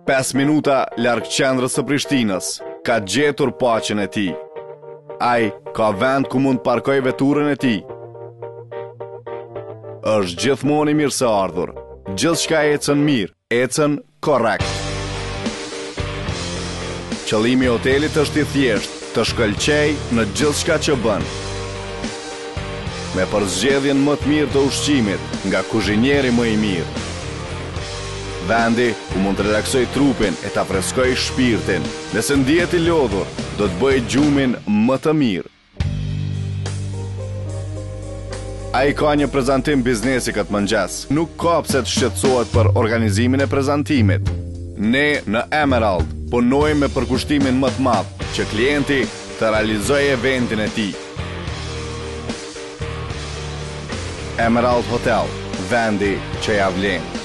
5 minuta larg qendrës së Prishtinës, ka gjetur paqen e tij. Ai ka vend ku mund parkoj veturën e tij. Është gjithmonë i mirëseardhur. Gjithçka ecën mirë, ecën korrekt. Qëllimi i hotelit është i thjeshtë, të shkëlqej në gjithçka që bën. Me përzgjedhjen më të mirë të ushqimit nga kuzhinieri më i mirë. Vendi ku mund të relaksoj trupin e ta freskoj shpirtin. Nëse ndihet i lodhur, do të bëj gjumin më të mirë. Ai ka një prezantim biznesi këtë mëngjes. Nuk ka pse të shqetësohet për organizimin e prezantimit. Ne në Emerald punojmë me përkushtimin më të madh që klienti të realizojë eventin e tij. Emerald Hotel, vendi që ja vlen.